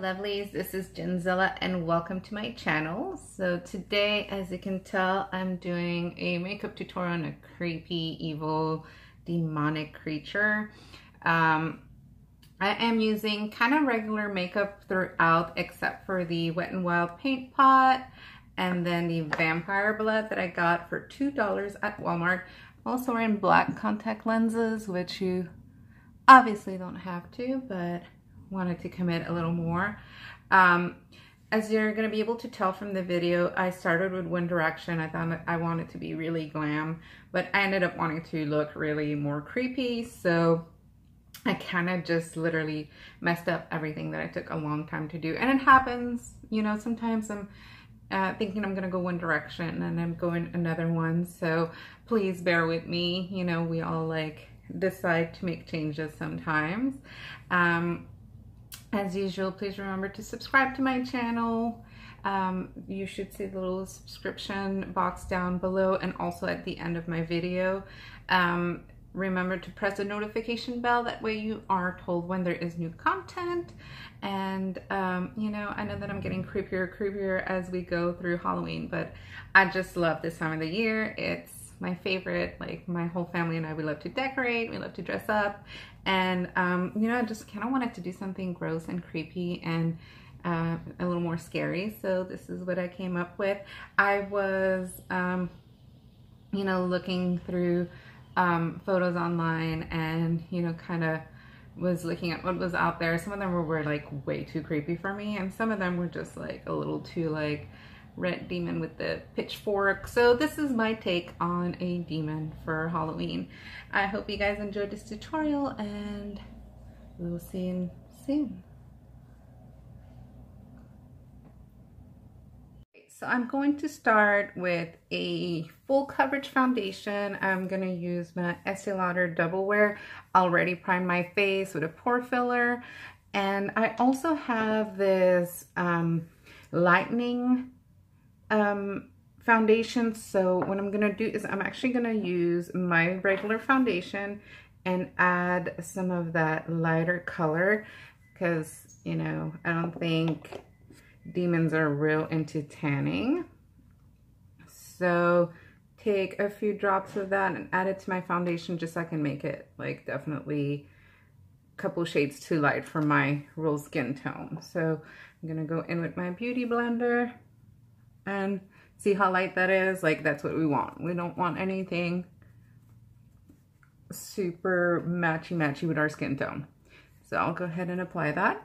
lovelies, this is Jenzilla and welcome to my channel. So today, as you can tell, I'm doing a makeup tutorial on a creepy, evil, demonic creature. I am using kind of regular makeup throughout except for the Wet n Wild paint pot and then the vampire blood that I got for $2 at Walmart. I'm also wearing black contact lenses, which you obviously don't have to, but wanted to commit a little more. As you're going to be able to tell from the video, I started with One Direction. I thought I wanted to be really glam, but I ended up wanting to look really more creepy, so I kind of just literally messed up everything that I took a long time to do. And it happens, you know, sometimes I'm thinking I'm gonna go one direction and I'm going another one, so please bear with me. You know, we all like decide to make changes sometimes. As usual, please remember to subscribe to my channel. You should see the little subscription box down below and also at the end of my video. Remember to press the notification bell, that way you are told when there is new content. And you know, I know that I'm getting creepier as we go through Halloween, but I just love this time of the year. It's my favorite. Like, my whole family and I, we love to decorate, we love to dress up, and you know, I just kind of wanted to do something gross and creepy and a little more scary, so this is what I came up with. I was you know, looking through photos online and, you know, kind of was looking at what was out there. Some of them were like way too creepy for me, and some of them were just like a little too like red demon with the pitchfork. So this is my take on a demon for Halloween. I hope you guys enjoyed this tutorial and we will see you soon. So I'm going to start with a full coverage foundation. I'm going to use my Estee Lauder Double Wear. Already primed my face with a pore filler. And I also have this lightening foundation. So what I'm going to do is I'm actually going to use my regular foundation and add some of that lighter color, because, you know, I don't think demons are real into tanning. So take a few drops of that and add it to my foundation, just so I can make it like definitely a couple shades too light for my real skin tone. So I'm gonna go in with my beauty blender and see how light that is. Like, that's what we want. We don't want anything super matchy with our skin tone. So I'll go ahead and apply that.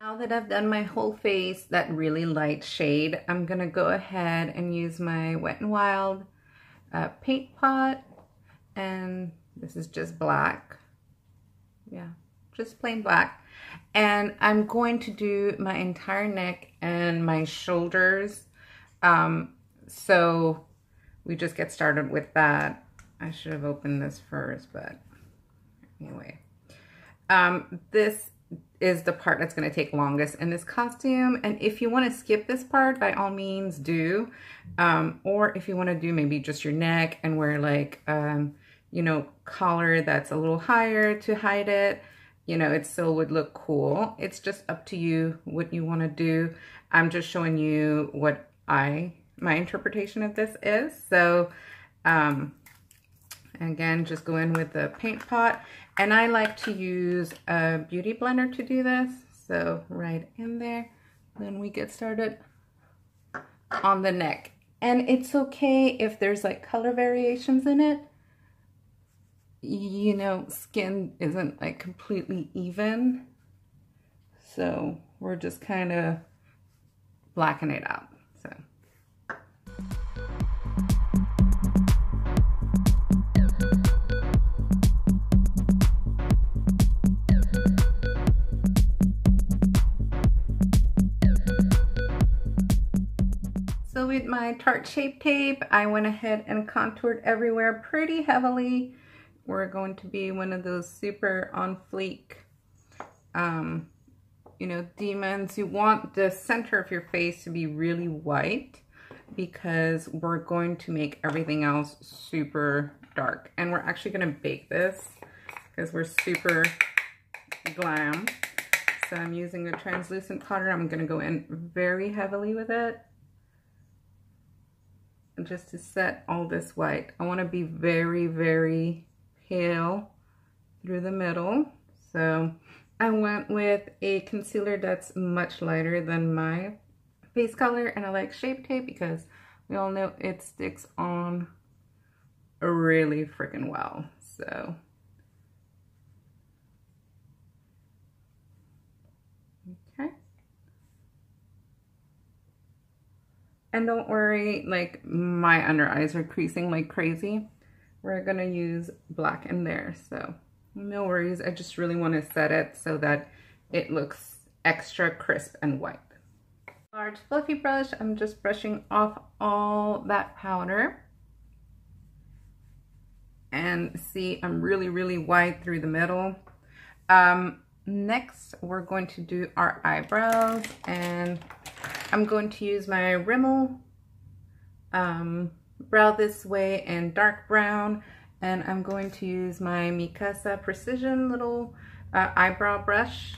Now that I've done my whole face that really light shade, I'm gonna go ahead and use my Wet n Wild paint pot, and this is just black. Yeah, just plain black. And I'm going to do my entire neck and my shoulders. So we just get started with that. I should have opened this first, but anyway. This is the part that's going to take longest in this costume, and if you want to skip this part, by all means do, or if you want to do maybe just your neck and wear like you know, collar that's a little higher to hide it, you know, it still would look cool. It's just up to you what you want to do. I'm just showing you what my interpretation of this is. So again, just go in with the paint pot. And I like to use a beauty blender to do this. So right in there, then we get started on the neck. And it's okay if there's like color variations in it. You know, skin isn't like completely even. So we're just kind of blacking it out. So. with my Tarte Shape Tape, I went ahead and contoured everywhere pretty heavily. We're going to be one of those super on fleek, you know, demons. You want the center of your face to be really white because we're going to make everything else super dark. And we're actually going to bake this because we're super glam. So I'm using a translucent powder. I'm going to go in very heavily with it just to set all this white. I want to be very, very pale through the middle. So I went with a concealer that's much lighter than my face color, and I like Shape Tape because we all know it sticks on really freaking well. So okay, and don't worry, like my under eyes are creasing like crazy. We're gonna use black in there, so no worries. I just really want to set it so that it looks extra crisp and white. Large fluffy brush, I'm just brushing off all that powder. And see, I'm really, really wide through the middle. Next, we're going to do our eyebrows, and I'm going to use my Rimmel Brow This Way in dark brown, and I'm going to use my Mikasa Precision little eyebrow brush.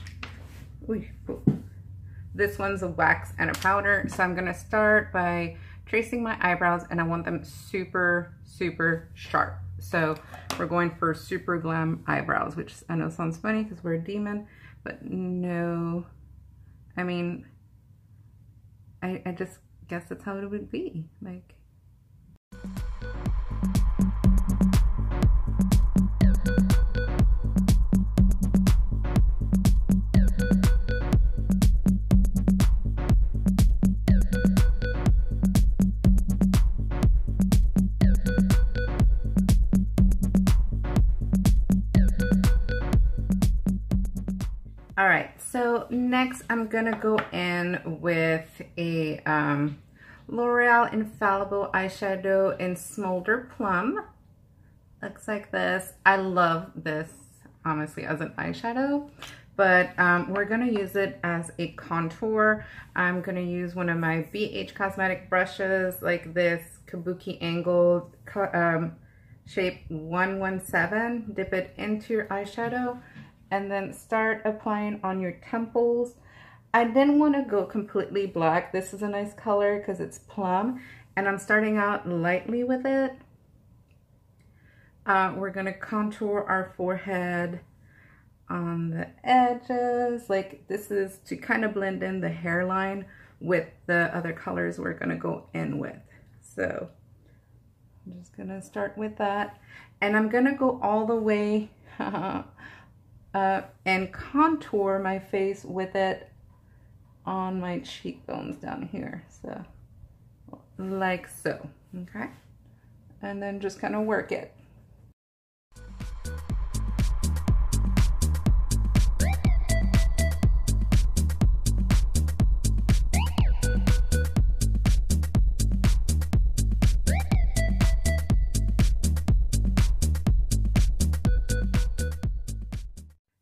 This one's a wax and a powder, so I'm gonna start by tracing my eyebrows, and I want them super, super sharp. So we're going for super glam eyebrows, which I know sounds funny because we're a demon, but no, I mean, I just guess that's how it would be, like. All right, so next I'm gonna go in with a L'Oreal Infallible eyeshadow in Smolder Plum. Looks like this. I love this, honestly, as an eyeshadow, but we're gonna use it as a contour. I'm gonna use one of my BH Cosmetic brushes, like this Kabuki Angled shape 117. Dip it into your eyeshadow, and then start applying on your temples. I didn't want to go completely black. This is a nice color because it's plum, and I'm starting out lightly with it. We're gonna contour our forehead on the edges. Like, this is to kind of blend in the hairline with the other colors we're gonna go in with. So I'm just gonna start with that, and I'm gonna go all the way and contour my face with it on my cheekbones down here, so like so, okay? And then just kind of work it.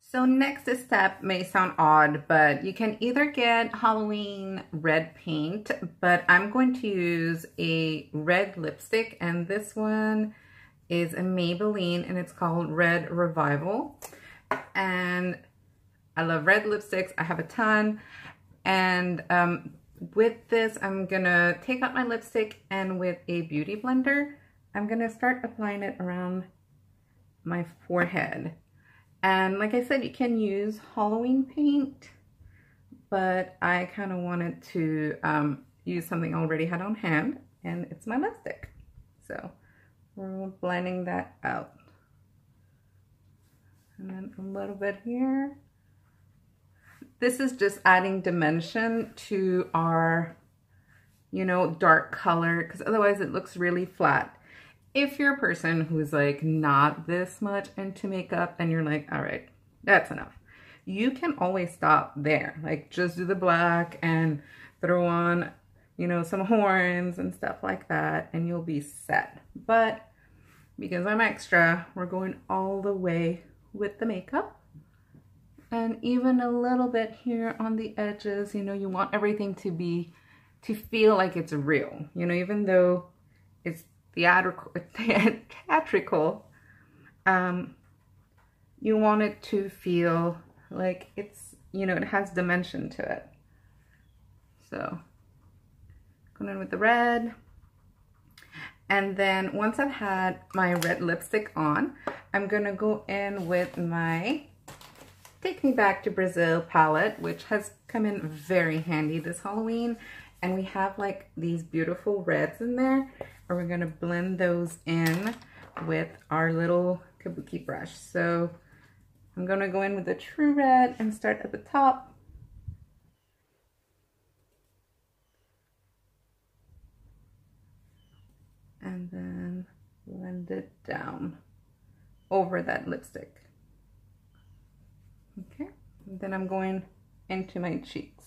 So next step may sound odd, but you can either get Halloween red paint, but I'm going to use a red lipstick, and this one is a Maybelline, and it's called Red Revival. And I love red lipsticks. I have a ton. And with this, I'm gonna take out my lipstick, and with a beauty blender, I'm gonna start applying it around my forehead. And like I said, you can use Halloween paint, but I kind of wanted to use something I already had on hand, and it's my lipstick. So we're blending that out. And then a little bit here. This is just adding dimension to our, you know, dark color, because otherwise it looks really flat. If you're a person who's like not this much into makeup and you're like, all right, that's enough, you can always stop there. Like, just do the black and throw on you know, some horns and stuff like that, and you'll be set. But because I'm extra, we're going all the way with the makeup. And even a little bit here on the edges, you know, you want everything to feel like it's real. You know, even though it's theatrical, you want it to feel like it's, you know, it has dimension to it. So, going in with the red. And then once I've had my red lipstick on, I'm gonna go in with my Take Me Back to Brazil palette, which has come in very handy this Halloween. And we have like these beautiful reds in there, and we're gonna blend those in with our little kabuki brush. So I'm gonna go in with the true red and start at the top. And then blend it down over that lipstick. Okay, and then I'm going into my cheeks.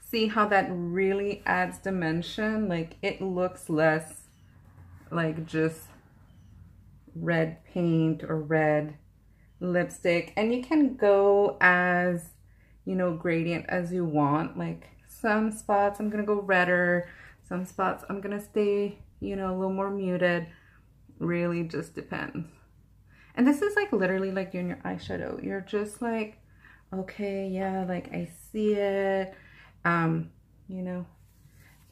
See how that really adds dimension? Like, it looks less like just red paint or red lipstick. And you can go as, you know, gradient as you want. Like, some spots I'm gonna go redder, some spots I'm gonna stay, you know, a little more muted. Really just depends. And this is like literally like doing your eyeshadow. You're just like, okay, yeah, like I see it, you know.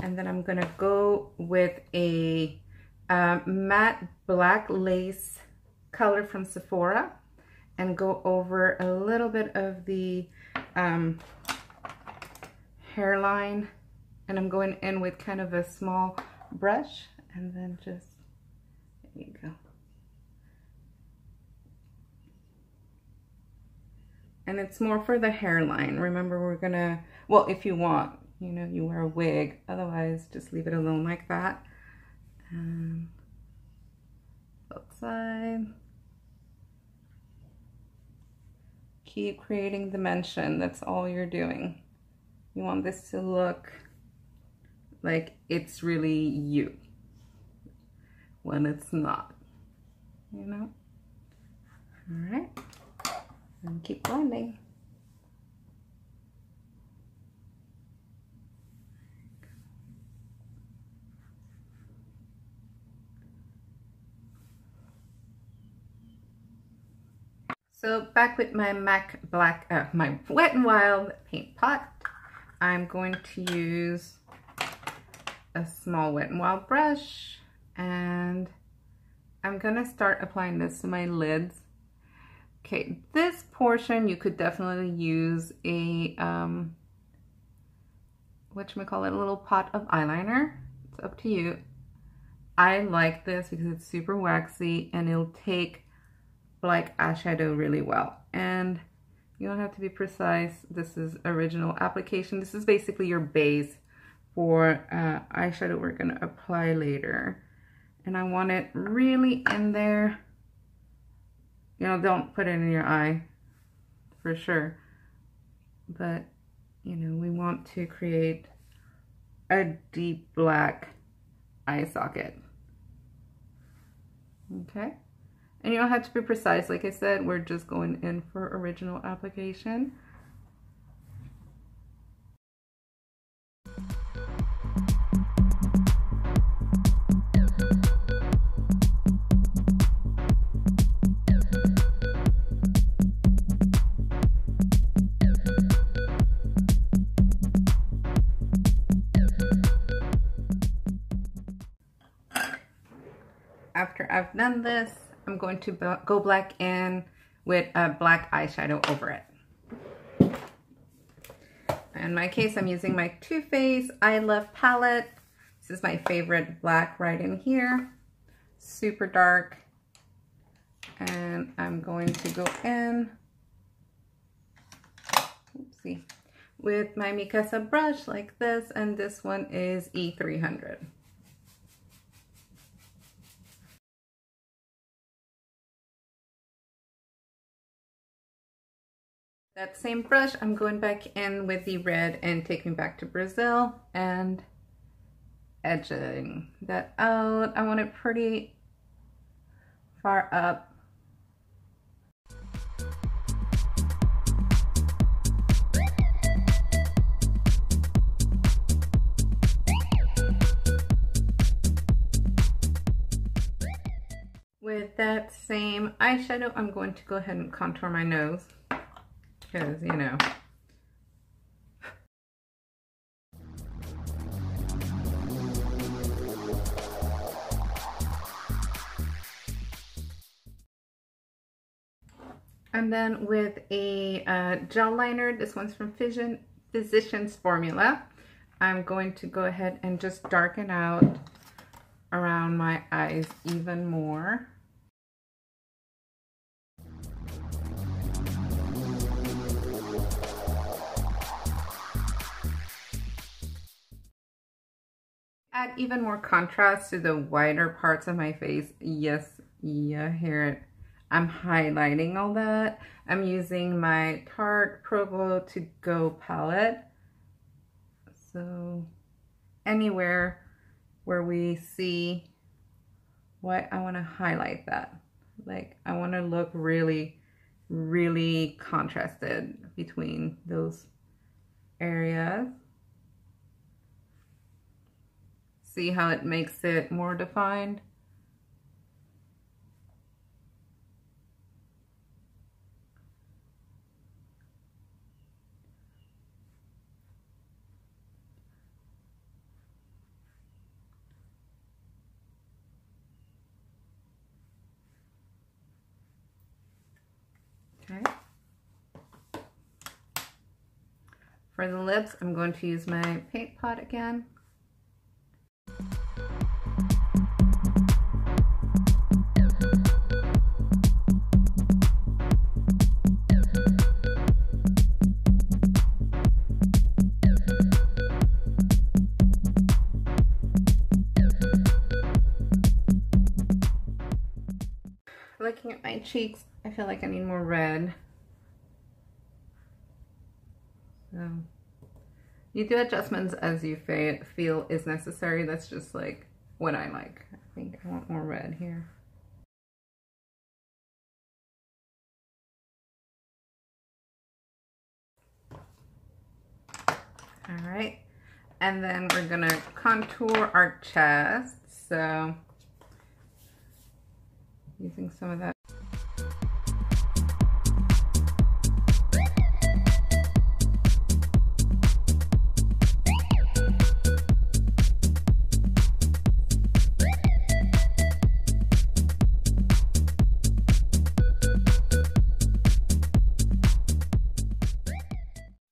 And then I'm gonna go with a matte black lace color from Sephora and go over a little bit of the hairline. And I'm going in with kind of a small brush, and then just, there you go. And it's more for the hairline. Remember, we're gonna, well, if you want, you know, you wear a wig. Otherwise, just leave it alone like that. And both sides. Keep creating dimension. That's all you're doing. You want this to look like it's really you when it's not, you know? All right. And keep blending. So back with my MAC Black, my Wet n Wild paint pot. I'm going to use a small Wet n Wild brush, and I'm gonna start applying this to my lids. Okay, this portion you could definitely use a whatchamacallit, a little pot of eyeliner. It's up to you. I like this because it's super waxy and it'll take black eyeshadow really well. And you don't have to be precise. This is original application. This is basically your base for eyeshadow we're gonna apply later. And I want it really in there. You know, don't put it in your eye, for sure. But, you know, we want to create a deep black eye socket. Okay? And you don't have to be precise. Like I said, we're just going in for original application. After I've done this, I'm going to go black in with a black eyeshadow over it. In my case, I'm using my Too Faced I Love palette. This is my favorite black right in here. Super dark. And I'm going to go in, oopsie, with my Mikasa brush like this, and this one is E300. That same brush, I'm going back in with the red and Take Me Back to Brazil, and edging that out. I want it pretty far up. With that same eyeshadow, I'm going to go ahead and contour my nose because, you know. And then with a gel liner, this one's from Physicians Formula, I'm going to go ahead and just darken out around my eyes even more. Add even more contrast to the wider parts of my face. Yes, you hear it. I'm highlighting all that. I'm using my Tarte Provo To Go palette. So anywhere where we see what, I want to highlight that. Like, I want to look really, really contrasted between those areas. See how it makes it more defined? Okay. For the lips, I'm going to use my paint pot again. Looking at my cheeks, I feel like I need more red. So you do adjustments as you feel is necessary. That's just like what I like. I think I want more red here. All right, and then we're gonna contour our chest. So using some of that.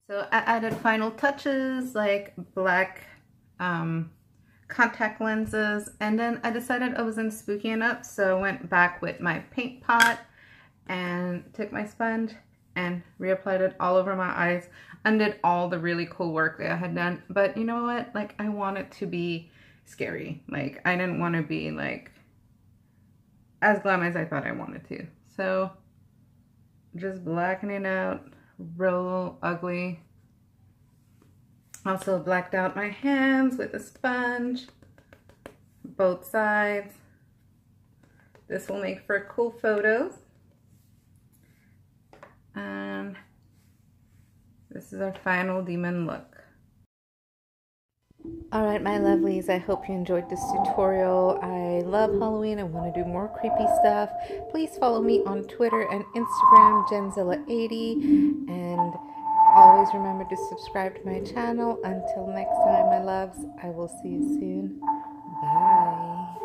So I added final touches like black contact lenses, and then I decided I wasn't spooky enough, so I went back with my paint pot and took my sponge and reapplied it all over my eyes, undid all the really cool work that I had done. But you know what, like, I want it to be scary. Like, I didn't want to be like as glam as I thought I wanted to. So just blackening out real ugly. Also blacked out my hands with a sponge, both sides. This will make for cool photos. And this is our final demon look. Alright, my lovelies, I hope you enjoyed this tutorial. I love Halloween. I want to do more creepy stuff. Please follow me on Twitter and Instagram, Genzilla80, and always remember to subscribe to my channel. Until next time, my loves, I will see you soon. Bye.